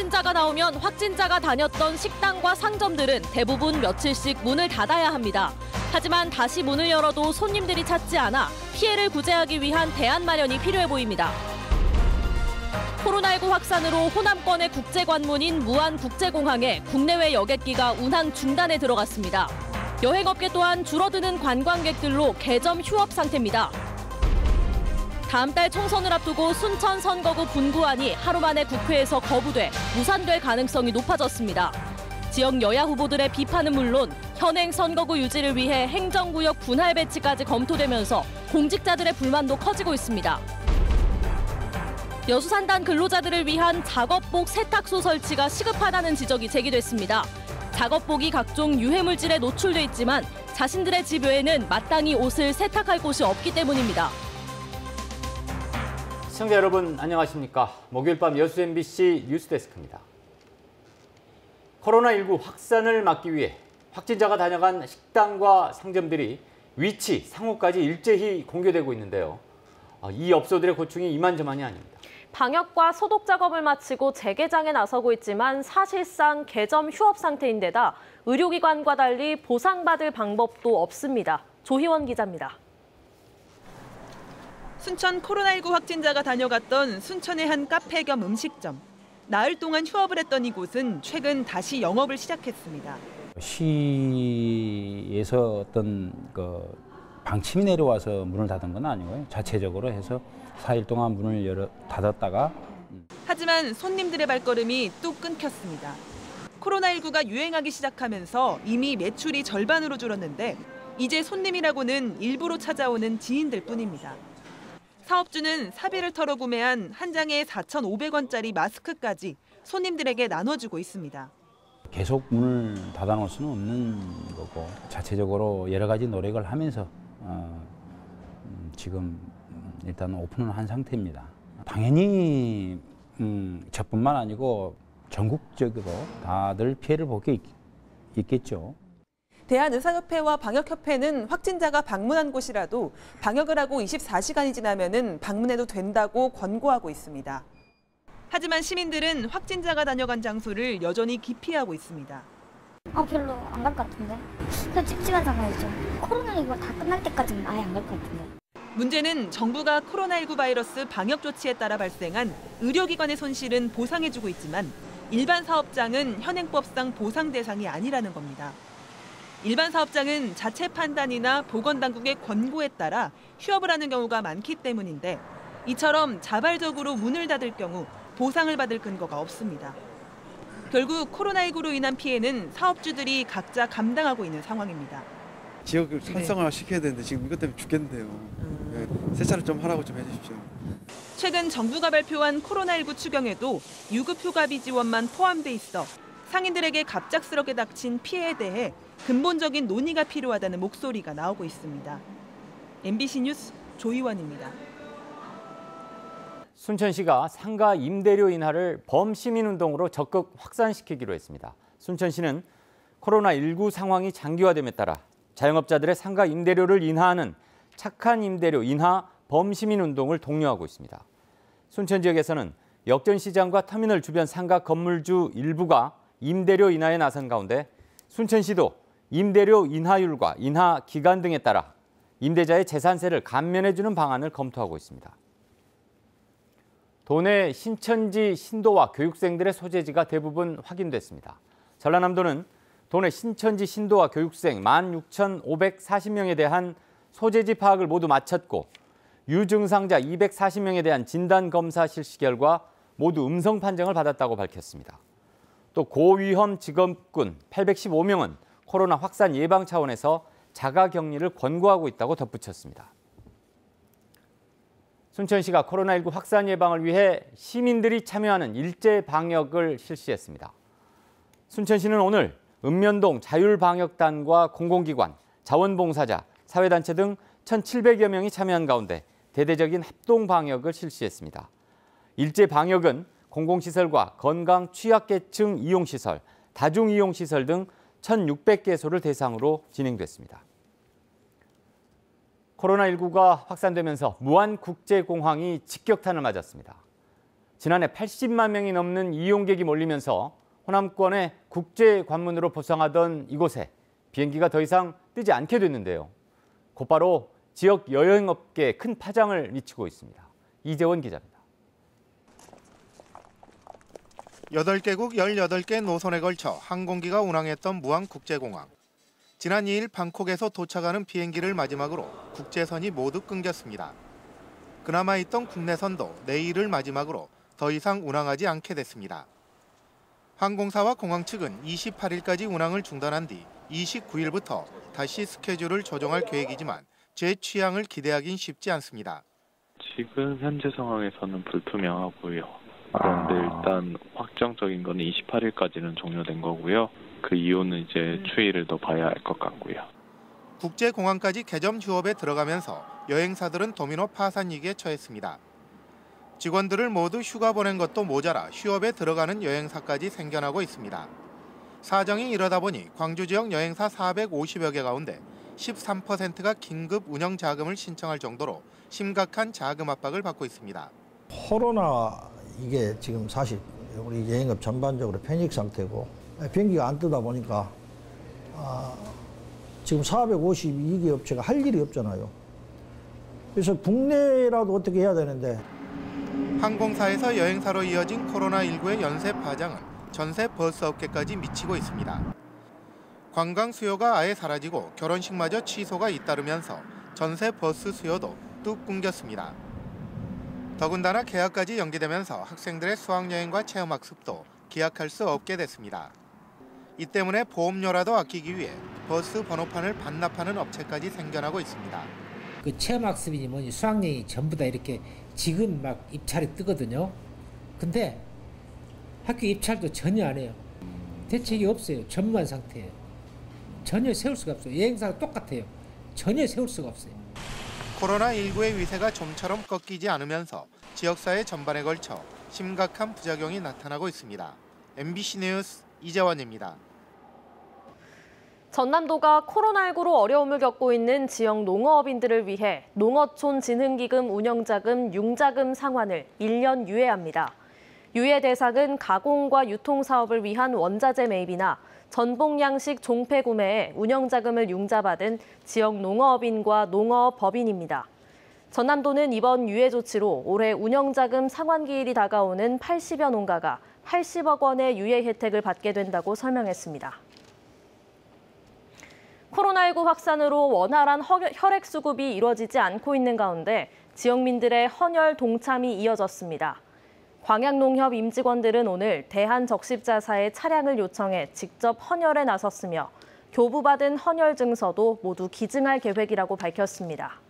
확진자가 나오면 확진자가 다녔던 식당과 상점들은 대부분 며칠씩 문을 닫아야 합니다. 하지만 다시 문을 열어도 손님들이 찾지 않아 피해를 구제하기 위한 대안 마련이 필요해 보입니다. 코로나19 확산으로 호남권의 국제관문인 무안국제공항에 국내외 여객기가 운항 중단에 들어갔습니다. 여행업계 또한 줄어드는 관광객들로 개점 휴업 상태입니다. 다음 달 총선을 앞두고 순천 선거구 분구안이 하루 만에 국회에서 거부돼 무산될 가능성이 높아졌습니다. 지역 여야 후보들의 비판은 물론 현행 선거구 유지를 위해 행정구역 분할 배치까지 검토되면서 공직자들의 불만도 커지고 있습니다. 여수산단 근로자들을 위한 작업복 세탁소 설치가 시급하다는 지적이 제기됐습니다. 작업복이 각종 유해물질에 노출돼 있지만 자신들의 집 외에는 마땅히 옷을 세탁할 곳이 없기 때문입니다. 시청자 여러분 안녕하십니까? 목요일 밤 여수 MBC 뉴스데스크입니다. 코로나19 확산을 막기 위해 확진자가 다녀간 식당과 상점들이 위치, 상호까지 일제히 공개되고 있는데요. 이 업소들의 고충이 이만저만이 아닙니다. 방역과 소독 작업을 마치고 재개장에 나서고 있지만 사실상 개점 휴업 상태인데다 의료기관과 달리 보상받을 방법도 없습니다. 조희원 기자입니다. 순천 코로나19 확진자가 다녀갔던 순천의 한 카페 겸 음식점. 나흘 동안 휴업을 했던 이곳은 최근 다시 영업을 시작했습니다. 시에서 어떤 방침이 내려와서 문을 닫은 건 아니고요. 자체적으로 해서 4일 동안 문을 닫았다가. 하지만 손님들의 발걸음이 뚝 끊겼습니다. 코로나19가 유행하기 시작하면서 이미 매출이 절반으로 줄었는데 이제 손님이라고는 일부러 찾아오는 지인들 뿐입니다. 사업주는 사비를 털어 구매한 한 장에 4,500원짜리 마스크까지 손님들에게 나눠주고 있습니다. 계속 문을 닫아놓을 수는 없는 거고 자체적으로 여러 가지 노력을 하면서 지금 일단 오픈을 한 상태입니다. 당연히 저뿐만 아니고 전국적으로 다들 피해를 보게 있겠죠. 대한의사협회와 방역협회는 확진자가 방문한 곳이라도 방역을 하고 24시간이 지나면은 방문해도 된다고 권고하고 있습니다. 하지만 시민들은 확진자가 다녀간 장소를 여전히 기피하고 있습니다. 별로 안 갈 것 같은데. 그냥 찝찝한 상황이죠. 코로나19가 다 끝날 때까지는 아예 안 갈 것 같은데. 문제는 정부가 코로나19 바이러스 방역 조치에 따라 발생한 의료기관의 손실은 보상해주고 있지만 일반 사업장은 현행법상 보상 대상이 아니라는 겁니다. 일반 사업장은 자체 판단이나 보건당국의 권고에 따라 휴업을 하는 경우가 많기 때문인데 이처럼 자발적으로 문을 닫을 경우 보상을 받을 근거가 없습니다. 결국 코로나19로 인한 피해는 사업주들이 각자 감당하고 있는 상황입니다. 지역을 활성화 시켜야 되는데 지금 이것 때문에 죽겠는데요. 세차를 좀 하라고 좀 해주십시오. 최근 정부가 발표한 코로나19 추경에도 유급 휴가비 지원만 포함돼 있어 상인들에게 갑작스럽게 닥친 피해에 대해 근본적인 논의가 필요하다는 목소리가 나오고 있습니다. MBC 뉴스 조희원입니다. 순천시가 상가 임대료 인하를 범시민운동으로 적극 확산시키기로 했습니다. 순천시는 코로나19 상황이 장기화됨에 따라 자영업자들의 상가 임대료를 인하하는 착한 임대료 인하 범시민운동을 독려하고 있습니다. 순천 지역에서는 역전시장과 터미널 주변 상가 건물주 일부가 임대료 인하에 나선 가운데 순천시도 임대료 인하율과 인하 기간 등에 따라 임대자의 재산세를 감면해주는 방안을 검토하고 있습니다. 도내 신천지 신도와 교육생들의 소재지가 대부분 확인됐습니다. 전라남도는 도내 신천지 신도와 교육생 16,540명에 대한 소재지 파악을 모두 마쳤고 유증상자 240명에 대한 진단검사 실시 결과 모두 음성 판정을 받았다고 밝혔습니다. 또 고위험 직업군 815명은 코로나 확산 예방 차원에서 자가격리를 권고하고 있다고 덧붙였습니다. 순천시가 코로나19 확산 예방을 위해 시민들이 참여하는 일제 방역을 실시했습니다. 순천시는 오늘 읍면동 자율방역단과 공공기관, 자원봉사자, 사회단체 등 1,700여 명이 참여한 가운데 대대적인 합동 방역을 실시했습니다. 일제 방역은 공공시설과 건강 취약계층 이용시설, 다중이용시설 등 1,600개소를 대상으로 진행됐습니다. 코로나19가 확산되면서 무안국제공항이 직격탄을 맞았습니다. 지난해 80만 명이 넘는 이용객이 몰리면서 호남권의 국제 관문으로 부상하던 이곳에 비행기가 더 이상 뜨지 않게 됐는데요. 곧바로 지역 여행업계에 큰 파장을 미치고 있습니다. 이재원 기자입니다. 8개국 18개 노선에 걸쳐 항공기가 운항했던 무안국제공항. 지난 2일 방콕에서 도착하는 비행기를 마지막으로 국제선이 모두 끊겼습니다. 그나마 있던 국내선도 내일을 마지막으로 더 이상 운항하지 않게 됐습니다. 항공사와 공항 측은 28일까지 운항을 중단한 뒤 29일부터 다시 스케줄을 조정할 계획이지만 제 취향을 기대하긴 쉽지 않습니다. 지금 현재 상황에서는 불투명하고요. 그런데 일단 확정적인 건 28일까지는 종료된 거고요. 그 이후는 이제 추이를 더 봐야 할 것 같고요. 국제공항까지 개점 휴업에 들어가면서 여행사들은 도미노 파산 위기에 처했습니다. 직원들을 모두 휴가 보낸 것도 모자라 휴업에 들어가는 여행사까지 생겨나고 있습니다. 사정이 이러다 보니 광주 지역 여행사 450여 개 가운데 13%가 긴급 운영 자금을 신청할 정도로 심각한 자금 압박을 받고 있습니다. 코로나 이게 지금 사실 우리 여행업 전반적으로 패닉 상태고 비행기가 안 뜨다 보니까 지금 452개 업체가 할 일이 없잖아요. 그래서 국내라도 어떻게 해야 되는데. 항공사에서 여행사로 이어진 코로나19의 연쇄 파장은 전세 버스 업계까지 미치고 있습니다. 관광 수요가 아예 사라지고 결혼식마저 취소가 잇따르면서 전세 버스 수요도 뚝 끊겼습니다. 더군다나 개학까지 연기되면서 학생들의 수학여행과 체험학습도 기약할 수 없게 됐습니다. 이 때문에 보험료라도 아끼기 위해 버스 번호판을 반납하는 업체까지 생겨나고 있습니다. 그 체험학습이니 뭐니 수학여행이 전부 다 이렇게 지금 막 입찰이 뜨거든요. 근데 학교 입찰도 전혀 안 해요. 대책이 없어요. 전무한 상태예요. 전혀 세울 수가 없어요. 여행사가 똑같아요. 전혀 세울 수가 없어요. 코로나19의 위세가 좀처럼 꺾이지 않으면서 지역사회 전반에 걸쳐 심각한 부작용이 나타나고 있습니다. MBC 뉴스 이재원입니다. 전남도가 코로나19로 어려움을 겪고 있는 지역 농어업인들을 위해 농어촌진흥기금 운영자금 융자금 상환을 1년 유예합니다. 유예 대상은 가공과 유통사업을 위한 원자재 매입이나 전복양식 종폐 구매에 운영자금을 융자받은 지역 농어업인과 농어업법인입니다. 전남도는 이번 유예 조치로 올해 운영자금 상환기일이 다가오는 80여 농가가 80억 원의 유예 혜택을 받게 된다고 설명했습니다. 코로나19 확산으로 원활한 혈액 수급이 이루어지지 않고 있는 가운데 지역민들의 헌혈 동참이 이어졌습니다. 광양농협 임직원들은 오늘 대한적십자사에 차량을 요청해 직접 헌혈에 나섰으며 교부받은 헌혈 증서도 모두 기증할 계획이라고 밝혔습니다.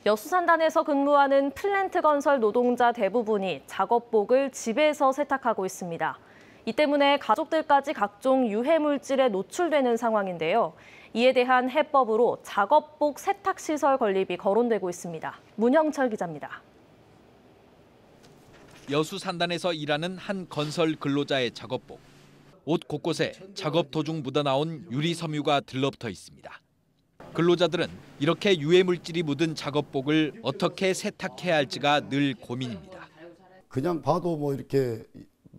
여수산단에서 근무하는 플랜트 건설 노동자 대부분이 작업복을 집에서 세탁하고 있습니다. 이 때문에 가족들까지 각종 유해 물질에 노출되는 상황인데요. 이에 대한 해법으로 작업복 세탁시설 건립이 거론되고 있습니다. 문형철 기자입니다. 여수 산단에서 일하는 한 건설 근로자의 작업복. 옷 곳곳에 작업 도중 묻어나온 유리 섬유가 들러붙어 있습니다. 근로자들은 이렇게 유해 물질이 묻은 작업복을 어떻게 세탁해야 할지가 늘 고민입니다. 그냥 봐도 뭐 이렇게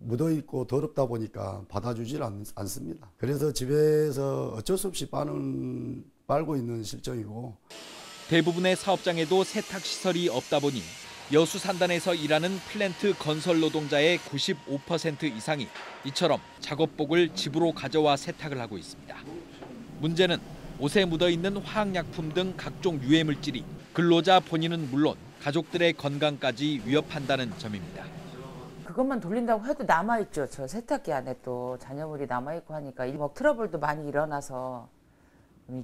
묻어있고 더럽다 보니까 받아주질 않습니다. 그래서 집에서 어쩔 수 없이 빨고 있는 실정이고. 대부분의 사업장에도 세탁시설이 없다 보니 여수 산단에서 일하는 플랜트 건설 노동자의 95% 이상이 이처럼 작업복을 집으로 가져와 세탁을 하고 있습니다. 문제는 옷에 묻어있는 화학약품 등 각종 유해 물질이 근로자 본인은 물론 가족들의 건강까지 위협한다는 점입니다. 그것만 돌린다고 해도 남아있죠. 저 세탁기 안에 또 잔여물이 남아있고 하니까 뭐 트러블도 많이 일어나서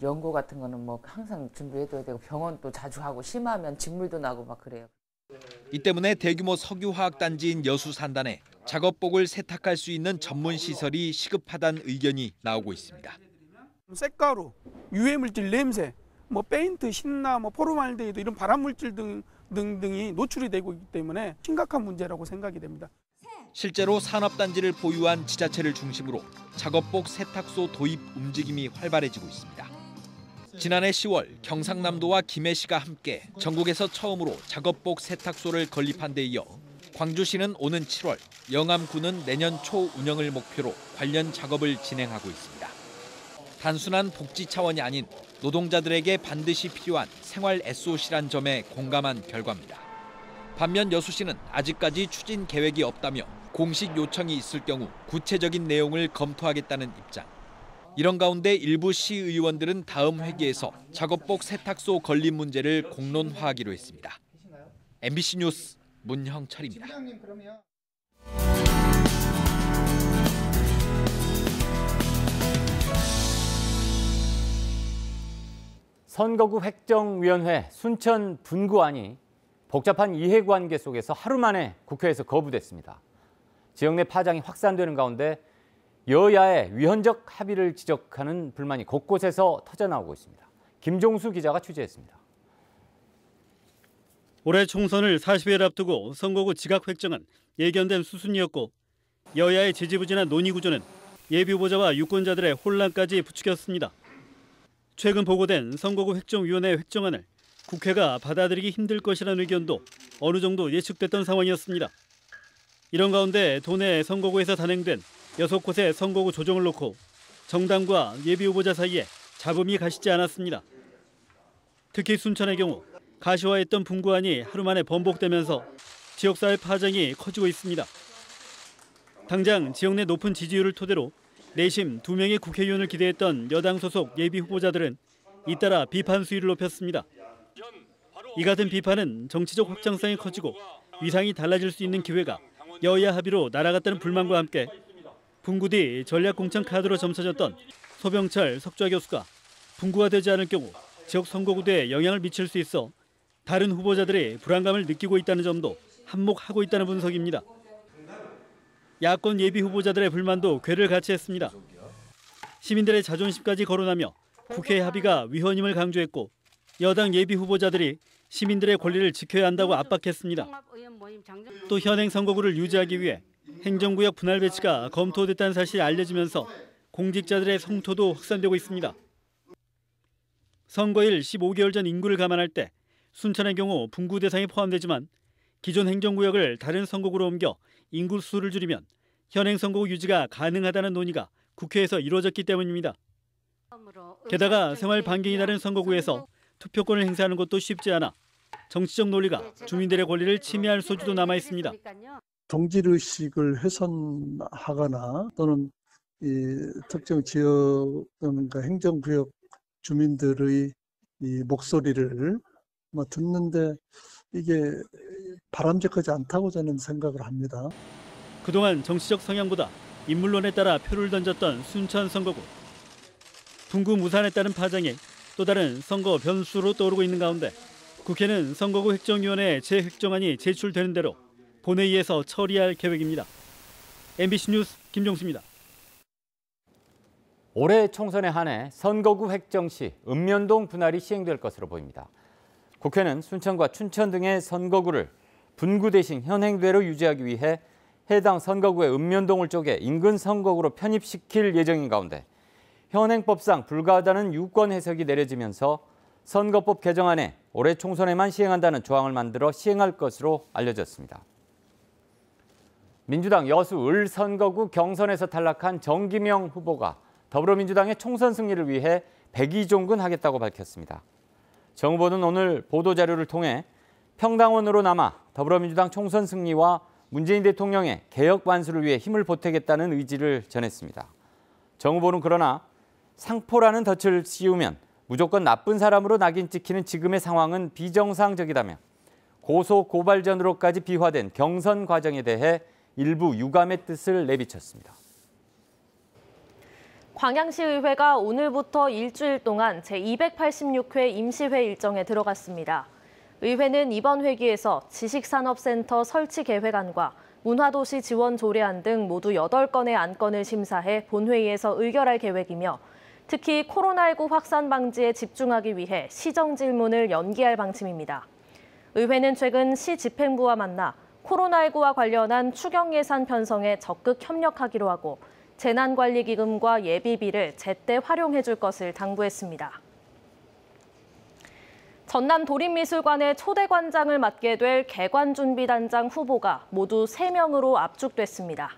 연고 같은 거는 뭐 항상 준비해둬야 되고 병원 또 자주 하고 심하면 직물도 나고 막 그래요. 이 때문에 대규모 석유화학단지인 여수 산단에 작업복을 세탁할 수 있는 전문 시설이 시급하다는 의견이 나오고 있습니다. 쇳가루, 유해물질 냄새, 뭐 페인트, 신나, 뭐 포르말데히드 이런 발암물질 등등이 노출이 되고 있기 때문에 심각한 문제라고 생각이 됩니다. 실제로 산업단지를 보유한 지자체를 중심으로 작업복 세탁소 도입 움직임이 활발해지고 있습니다. 지난해 10월 경상남도와 김해시가 함께 전국에서 처음으로 작업복 세탁소를 건립한 데 이어 광주시는 오는 7월, 영암군은 내년 초 운영을 목표로 관련 작업을 진행하고 있습니다. 단순한 복지 차원이 아닌 노동자들에게 반드시 필요한 생활 SOC란 점에 공감한 결과입니다. 반면 여수시는 아직까지 추진 계획이 없다며 공식 요청이 있을 경우 구체적인 내용을 검토하겠다는 입장. 이런 가운데 일부 시의원들은 다음 회기에서 작업복 세탁소 건립 문제를 공론화하기로 했습니다. MBC 뉴스 문형철입니다. 선거구 획정위원회 순천 분구안이 복잡한 이해관계 속에서 하루 만에 국회에서 거부됐습니다. 지역 내 파장이 확산되는 가운데 여야의 위헌적 합의를 지적하는 불만이 곳곳에서 터져나오고 있습니다. 김종수 기자가 취재했습니다. 올해 총선을 40일 앞두고 선거구 지각 획정은 예견된 수순이었고 여야의 지지부진한 논의 구조는 예비후보자와 유권자들의 혼란까지 부추겼습니다. 최근 보고된 선거구 획정위원회 획정안을 국회가 받아들이기 힘들 것이라는 의견도 어느 정도 예측됐던 상황이었습니다. 이런 가운데 도내 선거구에서 단행된 6곳의 선거구 조정을 놓고 정당과 예비후보자 사이에 잡음이 가시지 않았습니다. 특히 순천의 경우 가시화했던 분구안이 하루 만에 번복되면서 지역사회 파장이 커지고 있습니다. 당장 지역 내 높은 지지율을 토대로 내심 2명의 국회의원을 기대했던 여당 소속 예비후보자들은 잇따라 비판 수위를 높였습니다. 이 같은 비판은 정치적 확장성이 커지고 위상이 달라질 수 있는 기회가 여야 합의로 날아갔다는 불만과 함께 분구 뒤 전략공천 카드로 점쳐졌던 소병철 석좌 교수가 분구가 되지 않을 경우 지역 선거구대에 영향을 미칠 수 있어 다른 후보자들이 불안감을 느끼고 있다는 점도 한몫하고 있다는 분석입니다. 야권 예비 후보자들의 불만도 궤를 같이 했습니다. 시민들의 자존심까지 거론하며 국회 합의가 위헌임을 강조했고 여당 예비 후보자들이 시민들의 권리를 지켜야 한다고 압박했습니다. 또 현행 선거구를 유지하기 위해 행정구역 분할 배치가 검토됐다는 사실이 알려지면서 공직자들의 성토도 확산되고 있습니다. 선거일 15개월 전 인구를 감안할 때 순천의 경우 분구 대상에 포함되지만 기존 행정구역을 다른 선거구로 옮겨 인구 수를 줄이면 현행 선거구 유지가 가능하다는 논의가 국회에서 이루어졌기 때문입니다. 게다가 생활 반경이 다른 선거구에서 투표권을 행사하는 것도 쉽지 않아 정치적 논리가 주민들의 권리를 침해할 소지도 남아 있습니다. 동질의식을 훼손하거나 또는 이 특정 지역 또는 행정구역 주민들의 이 목소리를 듣는데 이게 바람직하지 않다고 저는 생각을 합니다. 그동안 정치적 성향보다 인물론에 따라 표를 던졌던 순천 선거구. 분구 무산에 따른 파장이 또 다른 선거 변수로 떠오르고 있는 가운데 국회는 선거구 획정위원회 재획정안이 제출되는 대로 본회의에서 처리할 계획입니다. MBC 뉴스 김종수입니다. 올해 총선에 한해 선거구 획정 시 읍면동 분할이 시행될 것으로 보입니다. 국회는 순천과 춘천 등의 선거구를 분구 대신 현행대로 유지하기 위해 해당 선거구의 읍면동을 쪼개 인근 선거구로 편입시킬 예정인 가운데 현행법상 불가하다는 유권 해석이 내려지면서 선거법 개정안에 올해 총선에만 시행한다는 조항을 만들어 시행할 것으로 알려졌습니다. 민주당 여수 을 선거구 경선에서 탈락한 정기명 후보가 더불어민주당의 총선 승리를 위해 백의종군하겠다고 밝혔습니다. 정 후보는 오늘 보도자료를 통해 평당원으로 남아 더불어민주당 총선 승리와 문재인 대통령의 개혁 완수를 위해 힘을 보태겠다는 의지를 전했습니다. 정 후보는 그러나 상포라는 덫을 씌우면 무조건 나쁜 사람으로 낙인 찍히는 지금의 상황은 비정상적이다며 고소 고발전으로까지 비화된 경선 과정에 대해 일부 유감의 뜻을 내비쳤습니다. 광양시의회가 오늘부터 일주일 동안 제286회 임시회 일정에 들어갔습니다. 의회는 이번 회기에서 지식산업센터 설치 계획안과 문화도시 지원 조례안 등 모두 8건의 안건을 심사해 본회의에서 의결할 계획이며 특히 코로나19 확산 방지에 집중하기 위해 시정 질문을 연기할 방침입니다. 의회는 최근 시 집행부와 만나 코로나19와 관련한 추경 예산 편성에 적극 협력하기로 하고 재난관리기금과 예비비를 제때 활용해 줄 것을 당부했습니다. 전남 도립미술관의 초대관장을 맡게 될 개관준비단장 후보가 모두 3명으로 압축됐습니다.